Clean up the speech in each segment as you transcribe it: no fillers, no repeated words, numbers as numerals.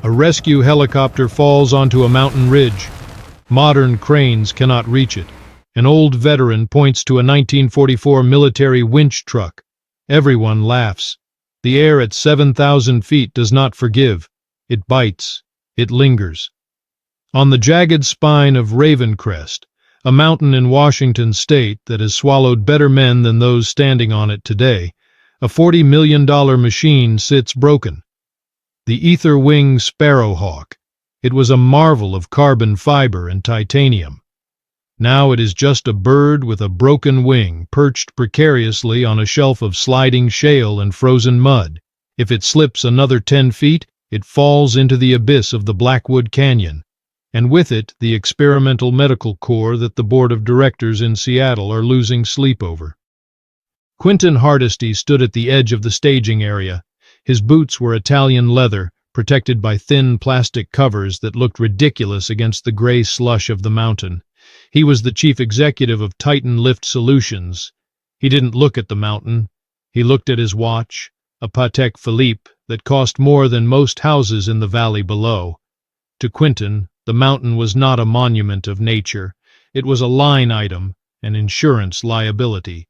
A rescue helicopter falls onto a mountain ridge. Modern cranes cannot reach it. An old veteran points to a 1944 military winch truck. Everyone laughs. The air at 7,000 feet does not forgive. It bites. It lingers. On the jagged spine of Raven-Crest, a mountain in Washington state that has swallowed better men than those standing on it today, a $40 million machine sits broken. The ether-wing Sparrowhawk. It was a marvel of carbon fiber and titanium. Now it is just a bird with a broken wing perched precariously on a shelf of sliding shale and frozen mud. If it slips another 10 feet, it falls into the abyss of the Blackwood Canyon, and with it the experimental medical corps that the board of directors in Seattle are losing sleep over. Quentin Hardesty stood at the edge of the staging area. His boots were Italian leather, protected by thin plastic covers that looked ridiculous against the gray slush of the mountain. He was the chief executive of Titan Lift Solutions. He didn't look at the mountain. He looked at his watch, a Patek Philippe that cost more than most houses in the valley below. To Quentin, the mountain was not a monument of nature. It was a line item, an insurance liability.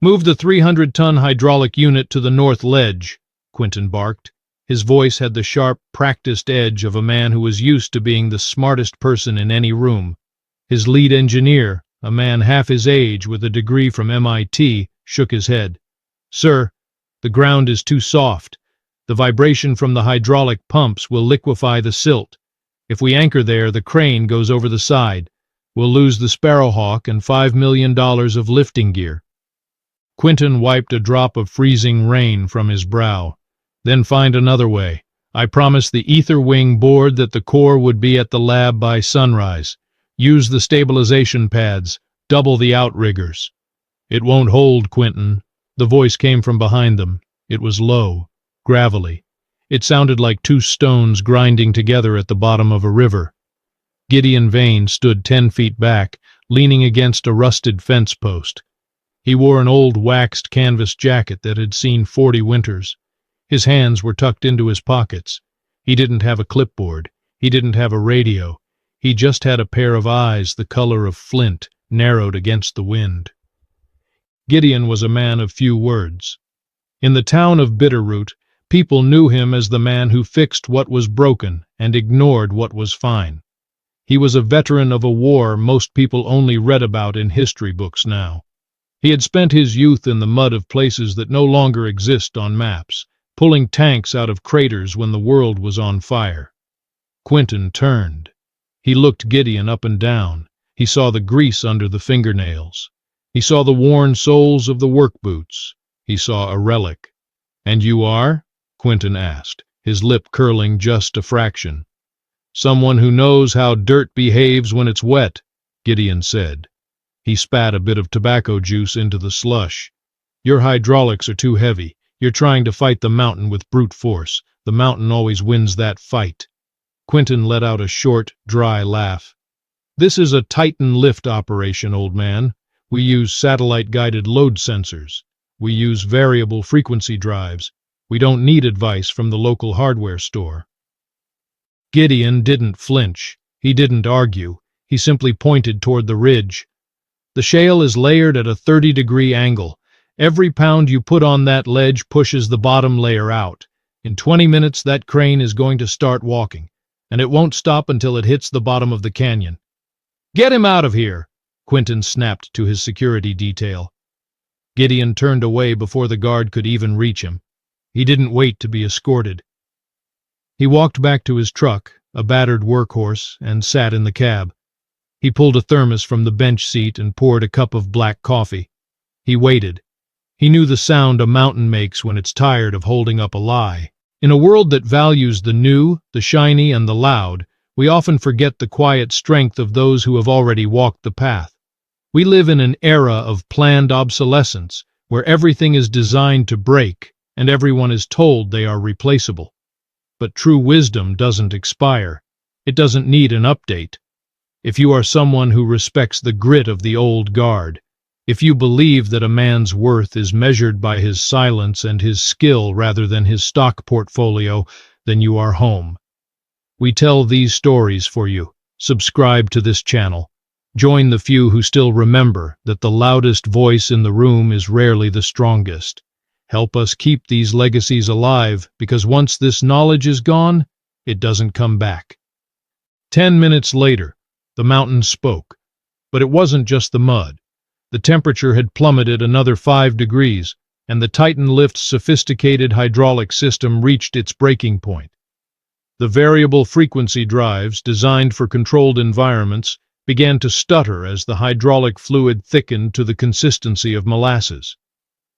"Move the 300-ton hydraulic unit to the north ledge," Quentin barked. His voice had the sharp, practiced edge of a man who was used to being the smartest person in any room. His lead engineer, a man half his age with a degree from MIT, shook his head. "Sir, the ground is too soft. The vibration from the hydraulic pumps will liquefy the silt. If we anchor there, the crane goes over the side. We'll lose the Sparrowhawk and $5 million of lifting gear." Quentin wiped a drop of freezing rain from his brow. "Then find another way. I promised the ether wing board that the core would be at the lab by sunrise. Use the stabilization pads. Double the outriggers." "It won't hold, Quentin." The voice came from behind them. It was low, gravelly. It sounded like two stones grinding together at the bottom of a river. Gideon Vane stood 10 feet back, leaning against a rusted fence post. He wore an old waxed canvas jacket that had seen 40 winters. His hands were tucked into his pockets. He didn't have a clipboard. He didn't have a radio. He just had a pair of eyes the color of flint, narrowed against the wind. Gideon was a man of few words. In the town of Bitterroot, people knew him as the man who fixed what was broken and ignored what was fine. He was a veteran of a war most people only read about in history books now. He had spent his youth in the mud of places that no longer exist on maps, pulling tanks out of craters when the world was on fire. Quentin turned. He looked Gideon up and down. He saw the grease under the fingernails. He saw the worn soles of the work boots. He saw a relic. "And you are?" Quentin asked, his lip curling just a fraction. "Someone who knows how dirt behaves when it's wet," Gideon said. He spat a bit of tobacco juice into the slush. "Your hydraulics are too heavy. You're trying to fight the mountain with brute force. The mountain always wins that fight." Quentin let out a short, dry laugh. "This is a Titan lift operation, old man. We use satellite-guided load sensors. We use variable frequency drives. We don't need advice from the local hardware store." Gideon didn't flinch. He didn't argue. He simply pointed toward the ridge. "The shale is layered at a 30-degree angle. Every pound you put on that ledge pushes the bottom layer out. In 20 minutes, that crane is going to start walking, and it won't stop until it hits the bottom of the canyon." "Get him out of here!" Quentin snapped to his security detail. Gideon turned away before the guard could even reach him. He didn't wait to be escorted. He walked back to his truck, a battered workhorse, and sat in the cab. He pulled a thermos from the bench seat and poured a cup of black coffee. He waited. He knew the sound a mountain makes when it's tired of holding up a lie. In a world that values the new, the shiny, and the loud, we often forget the quiet strength of those who have already walked the path. We live in an era of planned obsolescence, where everything is designed to break, and everyone is told they are replaceable. But true wisdom doesn't expire. It doesn't need an update. If you are someone who respects the grit of the old guard, if you believe that a man's worth is measured by his silence and his skill rather than his stock portfolio, then you are home. We tell these stories for you. Subscribe to this channel. Join the few who still remember that the loudest voice in the room is rarely the strongest. Help us keep these legacies alive, because once this knowledge is gone, it doesn't come back. 10 minutes later, the mountain spoke. But it wasn't just the mud. The temperature had plummeted another 5 degrees, and the Titan lift's sophisticated hydraulic system reached its breaking point. The variable frequency drives, designed for controlled environments, began to stutter as the hydraulic fluid thickened to the consistency of molasses.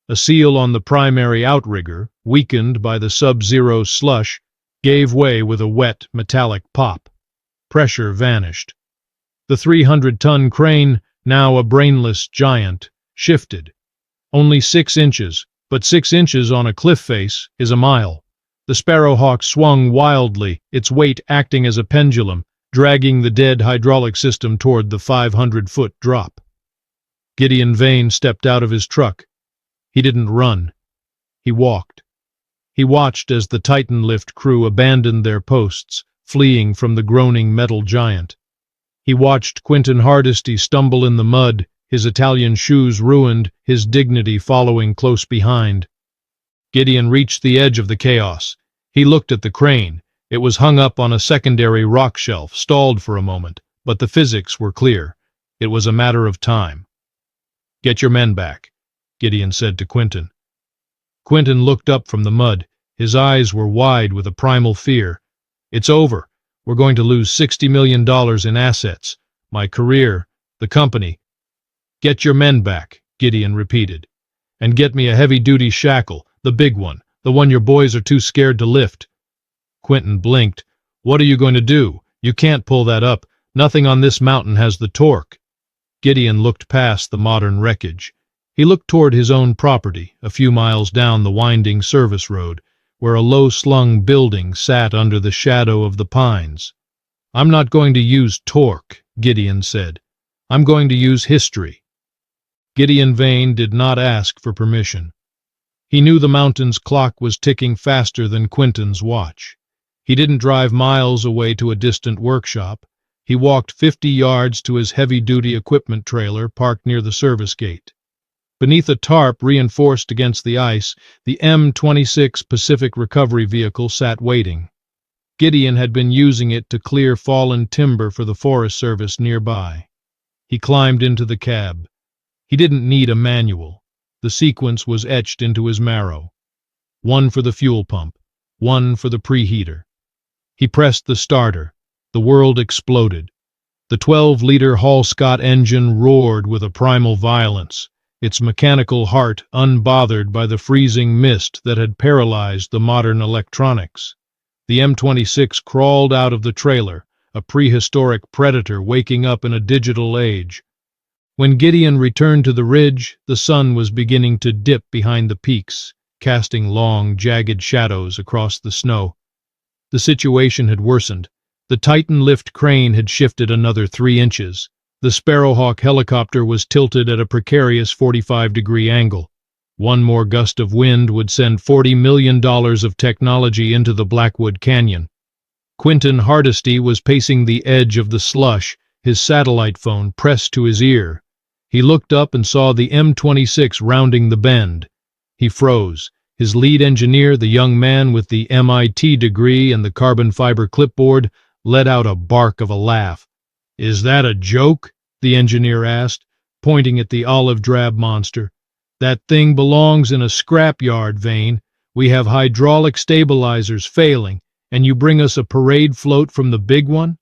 A seal on the primary outrigger, weakened by the sub-zero slush, gave way with a wet, metallic pop. Pressure vanished. The 300-ton crane, now a brainless giant, shifted. Only 6 inches, but 6 inches on a cliff face is a mile. The Sparrowhawk swung wildly, its weight acting as a pendulum, dragging the dead hydraulic system toward the 500-foot drop. Gideon Vane stepped out of his truck. He didn't run. He walked. He watched as the Titan lift crew abandoned their posts, fleeing from the groaning metal giant. He watched Quentin Hardesty stumble in the mud, his Italian shoes ruined, his dignity following close behind. Gideon reached the edge of the chaos. He looked at the crane. It was hung up on a secondary rock shelf, stalled for a moment, but the physics were clear. It was a matter of time. "Get your men back," Gideon said to Quentin. Quentin looked up from the mud. His eyes were wide with a primal fear. "It's over. We're going to lose $60 million in assets. My career, the company." "Get your men back," Gideon repeated. "And get me a heavy-duty shackle, the big one, the one your boys are too scared to lift." Quentin blinked. "What are you going to do? You can't pull that up. Nothing on this mountain has the torque." Gideon looked past the modern wreckage. He looked toward his own property, a few miles down the winding service road, where a low-slung building sat under the shadow of the pines. "I'm not going to use torque," Gideon said. "I'm going to use history." Gideon Vane did not ask for permission. He knew the mountain's clock was ticking faster than Quentin's watch. He didn't drive miles away to a distant workshop. He walked 50 yards to his heavy-duty equipment trailer parked near the service gate. Beneath a tarp reinforced against the ice, the M-26 Pacific Recovery Vehicle sat waiting. Gideon had been using it to clear fallen timber for the Forest Service nearby. He climbed into the cab. He didn't need a manual. The sequence was etched into his marrow. One for the fuel pump, one for the preheater. He pressed the starter. The world exploded. The 12-liter Hall-Scott engine roared with a primal violence, its mechanical heart unbothered by the freezing mist that had paralyzed the modern electronics. The M26 crawled out of the trailer, a prehistoric predator waking up in a digital age. When Gideon returned to the ridge, the sun was beginning to dip behind the peaks, casting long, jagged shadows across the snow. The situation had worsened. The Titan lift crane had shifted another 3 inches. The Sparrowhawk helicopter was tilted at a precarious 45-degree angle. One more gust of wind would send $40 million of technology into the Blackwood Canyon. Quentin Hardesty was pacing the edge of the slush, his satellite phone pressed to his ear. He looked up and saw the M26 rounding the bend. He froze. His lead engineer, the young man with the MIT degree and the carbon fiber clipboard, let out a bark of a laugh. "Is that a joke?" the engineer asked, pointing at the olive-drab monster. "That thing belongs in a scrapyard, Vane. We have hydraulic stabilizers failing, and you bring us a parade float from the big one?"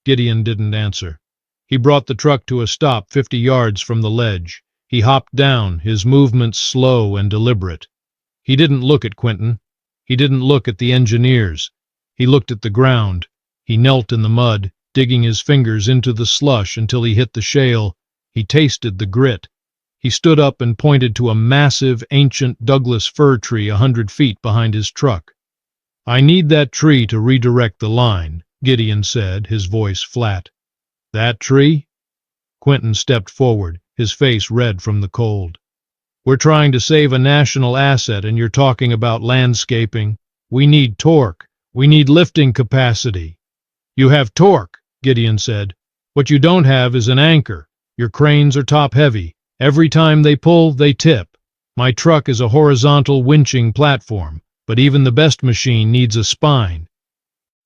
Gideon didn't answer. He brought the truck to a stop 50 yards from the ledge. He hopped down, his movements slow and deliberate. He didn't look at Quentin. He didn't look at the engineers. He looked at the ground. He knelt in the mud, digging his fingers into the slush until he hit the shale. He tasted the grit. He stood up and pointed to a massive, ancient Douglas fir tree 100 feet behind his truck. "I need that tree to redirect the line," Gideon said, his voice flat. "That tree?" Quentin stepped forward, his face red from the cold. "We're trying to save a national asset and you're talking about landscaping. We need torque. We need lifting capacity. You have torque, Gideon said. What you don't have is an anchor. Your cranes are top-heavy. Every time they pull, they tip. My truck is a horizontal winching platform, but even the best machine needs a spine.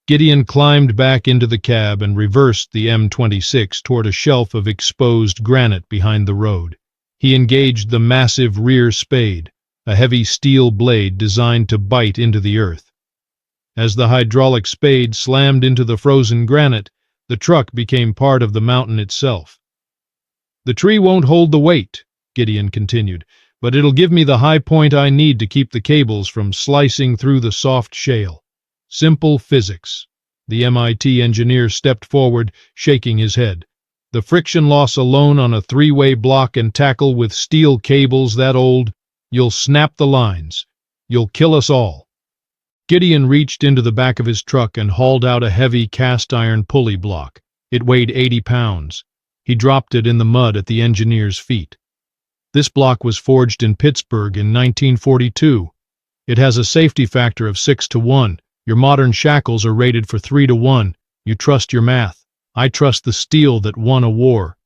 Gideon climbed back into the cab and reversed the M26 toward a shelf of exposed granite behind the road. He engaged the massive rear spade, a heavy steel blade designed to bite into the earth. As the hydraulic spade slammed into the frozen granite, the truck became part of the mountain itself. The tree won't hold the weight, Gideon continued, but it'll give me the high point I need to keep the cables from slicing through the soft shale. Simple physics. The MIT engineer stepped forward, shaking his head. The friction loss alone on a three-way block and tackle with steel cables that old, you'll snap the lines. You'll kill us all. Gideon reached into the back of his truck and hauled out a heavy cast-iron pulley block. It weighed 80 pounds. He dropped it in the mud at the engineer's feet. This block was forged in Pittsburgh in 1942. It has a safety factor of 6-to-1. Your modern shackles are rated for 3-to-1. You trust your math. I trust the steel that won a war.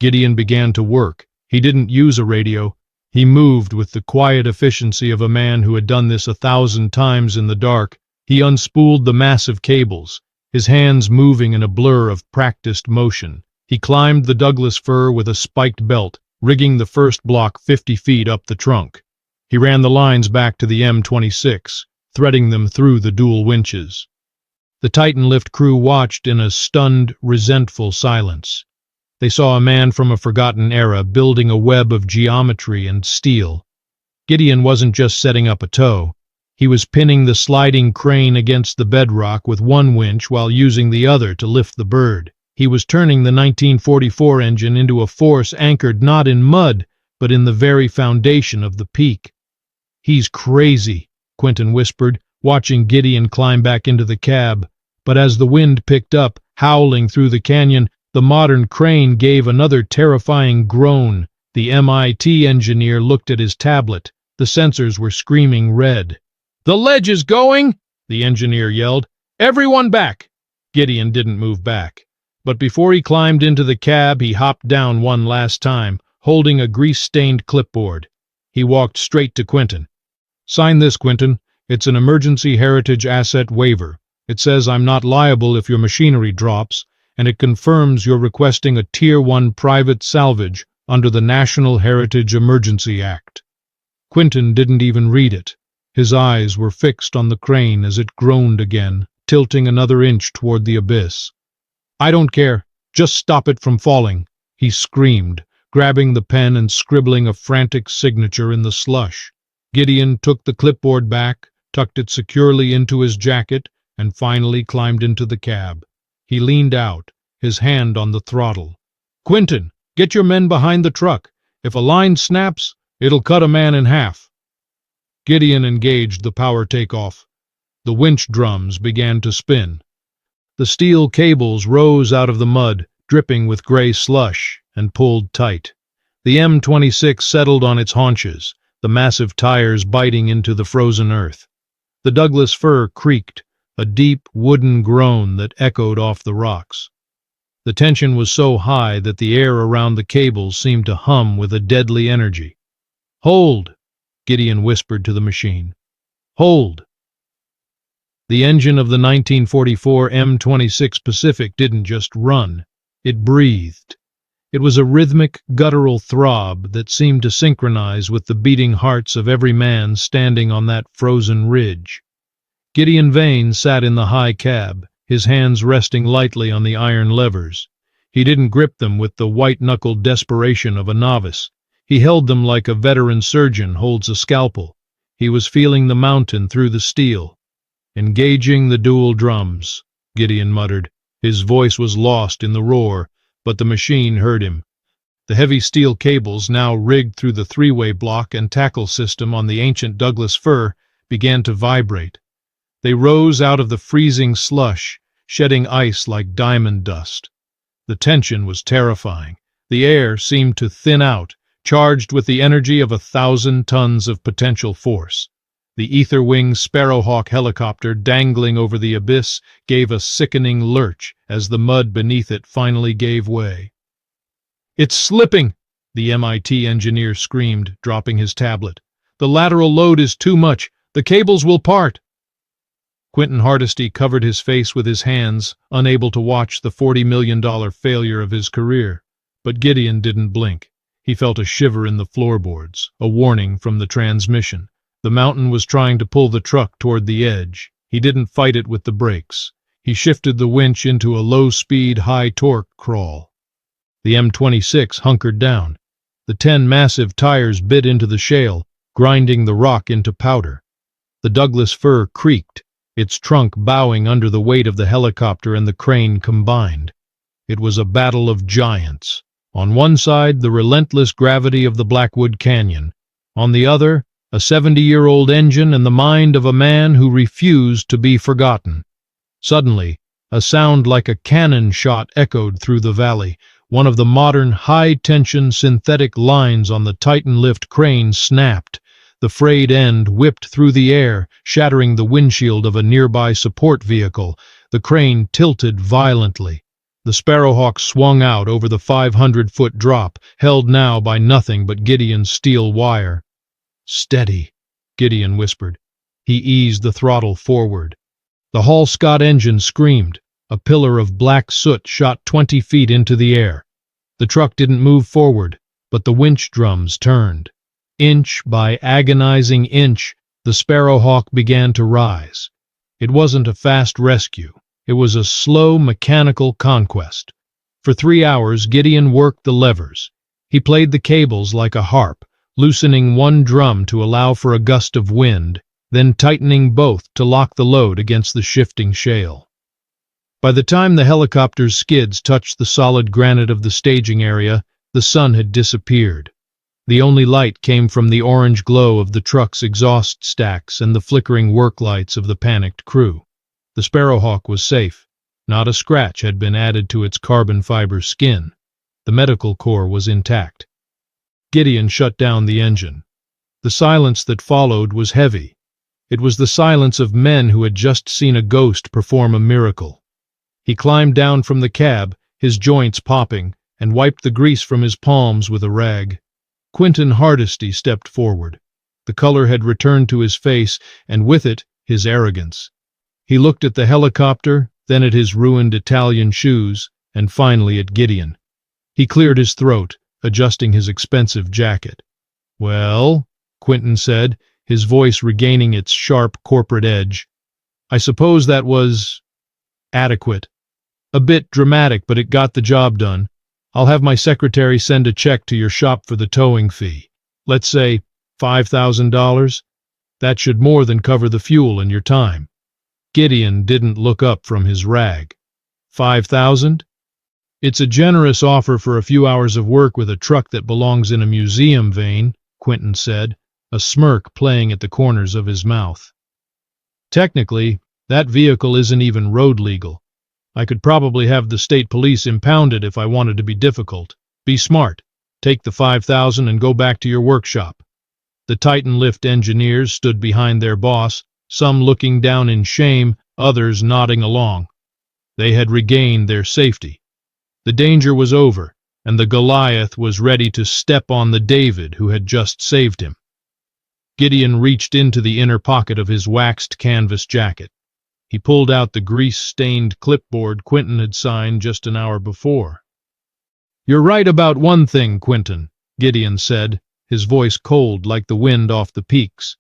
Gideon began to work. He didn't use a radio. He moved with the quiet efficiency of a man who had done this 1,000 times in the dark. He unspooled the massive cables, his hands moving in a blur of practiced motion. He climbed the Douglas fir with a spiked belt, rigging the first block 50 feet up the trunk. He ran the lines back to the M26, threading them through the dual winches. The Titan lift crew watched in a stunned, resentful silence. They saw a man from a forgotten era building a web of geometry and steel. Gideon wasn't just setting up a tow. He was pinning the sliding crane against the bedrock with one winch while using the other to lift the bird. He was turning the 1944 engine into a force anchored not in mud, but in the very foundation of the peak. "He's crazy," Quentin whispered, watching Gideon climb back into the cab. But as the wind picked up, howling through the canyon, the modern crane gave another terrifying groan. The MIT engineer looked at his tablet. The sensors were screaming red. "The ledge is going!" the engineer yelled. "Everyone back!" Gideon didn't move back. But before he climbed into the cab, he hopped down one last time, holding a grease-stained clipboard. He walked straight to Quentin. "Sign this, Quentin. It's an emergency heritage asset waiver. It says I'm not liable if your machinery drops, and it confirms you're requesting a Tier 1 private salvage under the National Heritage Emergency Act." Quentin didn't even read it. His eyes were fixed on the crane as it groaned again, tilting another inch toward the abyss. "I don't care. Just stop it from falling," he screamed, grabbing the pen and scribbling a frantic signature in the slush. Gideon took the clipboard back, tucked it securely into his jacket, and finally climbed into the cab. He leaned out, his hand on the throttle. "Quentin, get your men behind the truck. If a line snaps, it'll cut a man in half." Gideon engaged the power takeoff. The winch drums began to spin. The steel cables rose out of the mud, dripping with gray slush, and pulled tight. The M26 settled on its haunches, the massive tires biting into the frozen earth. The Douglas fir creaked, a deep wooden groan that echoed off the rocks. The tension was so high that the air around the cables seemed to hum with a deadly energy. "Hold," Gideon whispered to the machine. "Hold." The engine of the 1944 M26 Pacific didn't just run, it breathed. It was a rhythmic, guttural throb that seemed to synchronize with the beating hearts of every man standing on that frozen ridge. Gideon Vane sat in the high cab, his hands resting lightly on the iron levers. He didn't grip them with the white-knuckled desperation of a novice. He held them like a veteran surgeon holds a scalpel. He was feeling the mountain through the steel. "Engaging the dual drums," Gideon muttered. His voice was lost in the roar, but the machine heard him. The heavy steel cables, now rigged through the three-way block and tackle system on the ancient Douglas fir, began to vibrate. They rose out of the freezing slush, shedding ice like diamond dust. The tension was terrifying. The air seemed to thin out, charged with the energy of 1,000 tons of potential force. The ether-wing Sparrowhawk helicopter dangling over the abyss gave a sickening lurch as the mud beneath it finally gave way. "It's slipping!" the MIT engineer screamed, dropping his tablet. "The lateral load is too much. The cables will part." Quentin Hardesty covered his face with his hands, unable to watch the $40 million failure of his career. But Gideon didn't blink. He felt a shiver in the floorboards, a warning from the transmission. The mountain was trying to pull the truck toward the edge. He didn't fight it with the brakes. He shifted the winch into a low-speed, high-torque crawl. The M26 hunkered down. The 10 massive tires bit into the shale, grinding the rock into powder. The Douglas fir creaked, its trunk bowing under the weight of the helicopter and the crane combined. It was a battle of giants. On one side, the relentless gravity of the Blackwood Canyon. On the other, a 70-year-old engine and the mind of a man who refused to be forgotten. Suddenly, a sound like a cannon shot echoed through the valley. One of the modern high-tension synthetic lines on the Titan lift crane snapped. The frayed end whipped through the air, shattering the windshield of a nearby support vehicle. The crane tilted violently. The Sparrowhawk swung out over the 500-foot drop, held now by nothing but Gideon's steel wire. "Steady," Gideon whispered. He eased the throttle forward. The Hall-Scott engine screamed. A pillar of black soot shot 20 feet into the air. The truck didn't move forward, but the winch drums turned. Inch by agonizing inch, the Sparrowhawk began to rise. It wasn't a fast rescue. It was a slow, mechanical conquest. For 3 hours, Gideon worked the levers. He played the cables like a harp, loosening one drum to allow for a gust of wind, then tightening both to lock the load against the shifting shale. By the time the helicopter's skids touched the solid granite of the staging area, the sun had disappeared. The only light came from the orange glow of the truck's exhaust stacks and the flickering work lights of the panicked crew. The Sparrowhawk was safe. Not a scratch had been added to its carbon fiber skin. The medical core was intact. Gideon shut down the engine. The silence that followed was heavy. It was the silence of men who had just seen a ghost perform a miracle. He climbed down from the cab, his joints popping, and wiped the grease from his palms with a rag. Quentin Hardesty stepped forward. The color had returned to his face, and with it, his arrogance. He looked at the helicopter, then at his ruined Italian shoes, and finally at Gideon. He cleared his throat, adjusting his expensive jacket. "Well," Quentin said, his voice regaining its sharp corporate edge, "I suppose that was adequate. A bit dramatic, but it got the job done. I'll have my secretary send a check to your shop for the towing fee. Let's say $5,000. That should more than cover the fuel and your time." Gideon didn't look up from his rag. "5,000? It's a generous offer for a few hours of work with a truck that belongs in a museum vein," Quentin said, a smirk playing at the corners of his mouth. "Technically, that vehicle isn't even road legal. I could probably have the state police impound it if I wanted to be difficult. Be smart. Take the 5,000 and go back to your workshop." The Titan lift engineers stood behind their boss, some looking down in shame, others nodding along. They had regained their safety. The danger was over, and the Goliath was ready to step on the David who had just saved him. Gideon reached into the inner pocket of his waxed canvas jacket. He pulled out the grease-stained clipboard Quentin had signed just an hour before. "You're right about one thing, Quentin," Gideon said, his voice cold like the wind off the peaks.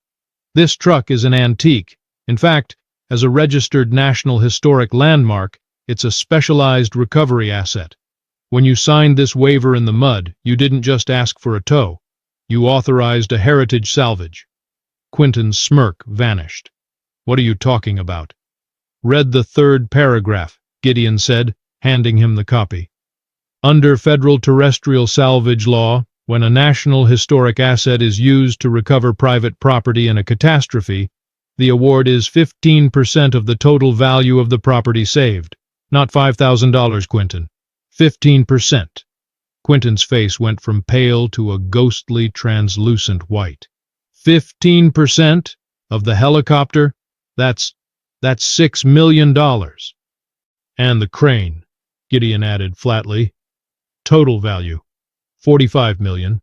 "This truck is an antique. In fact, as a registered National Historic Landmark, it's a specialized recovery asset. When you signed this waiver in the mud, you didn't just ask for a tow. You authorized a heritage salvage." Quentin's smirk vanished. "What are you talking about?" "Read the third paragraph," Gideon said, handing him the copy. "Under federal terrestrial salvage law, when a national historic asset is used to recover private property in a catastrophe, the award is 15% of the total value of the property saved. Not $5,000, Quentin. 15%. Quentin's face went from pale to a ghostly, translucent white. 15%? Of the helicopter, that's $6 million. And the crane, Gideon added flatly. Total value, $45 million.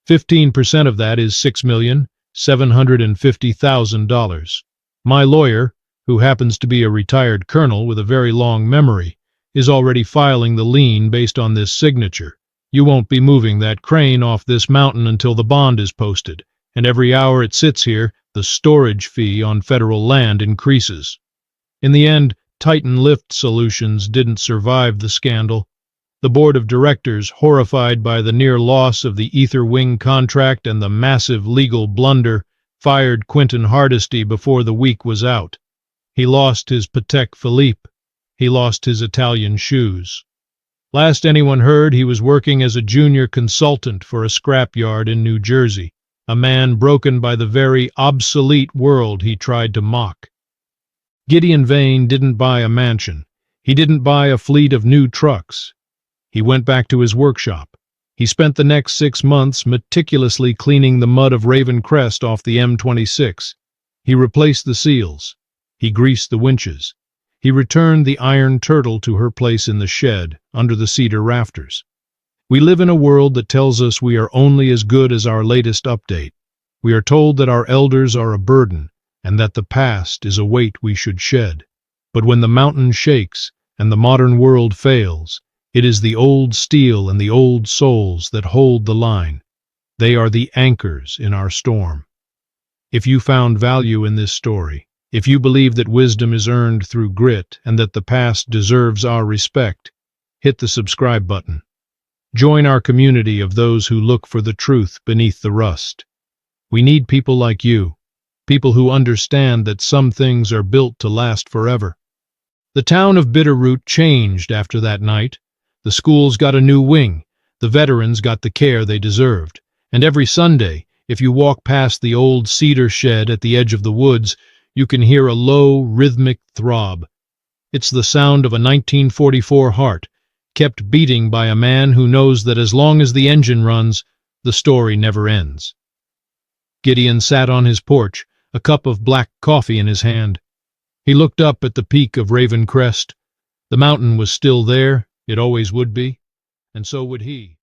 15% of that is $6,750,000. My lawyer, who happens to be a retired colonel with a very long memory, is already filing the lien based on this signature. You won't be moving that crane off this mountain until the bond is posted, and every hour it sits here, the storage fee on federal land increases. In the end, Titan Lift Solutions didn't survive the scandal. The board of directors, horrified by the near loss of the Ether Wing contract and the massive legal blunder, fired Quentin Hardesty before the week was out. He lost his Patek Philippe. He lost his Italian shoes. Last anyone heard, he was working as a junior consultant for a scrapyard in New Jersey, a man broken by the very obsolete world he tried to mock. Gideon Vane didn't buy a mansion. He didn't buy a fleet of new trucks. He went back to his workshop. He spent the next 6 months meticulously cleaning the mud of Raven-Crest off the M26. He replaced the seals. He greased the winches. He returned the Iron Turtle to her place in the shed, under the cedar rafters. We live in a world that tells us we are only as good as our latest update. We are told that our elders are a burden, and that the past is a weight we should shed. But when the mountain shakes, and the modern world fails, it is the old steel and the old souls that hold the line. They are the anchors in our storm. If you found value in this story, if you believe that wisdom is earned through grit and that the past deserves our respect, hit the subscribe button. Join our community of those who look for the truth beneath the rust. We need people like you, people who understand that some things are built to last forever. The town of Bitterroot changed after that night. The schools got a new wing, the veterans got the care they deserved, and every Sunday, if you walk past the old cedar shed at the edge of the woods, you can hear a low, rhythmic throb. It's the sound of a 1944 heart, kept beating by a man who knows that as long as the engine runs, the story never ends. Gideon sat on his porch, a cup of black coffee in his hand. He looked up at the peak of Raven-Crest. The mountain was still there. It always would be, and so would he.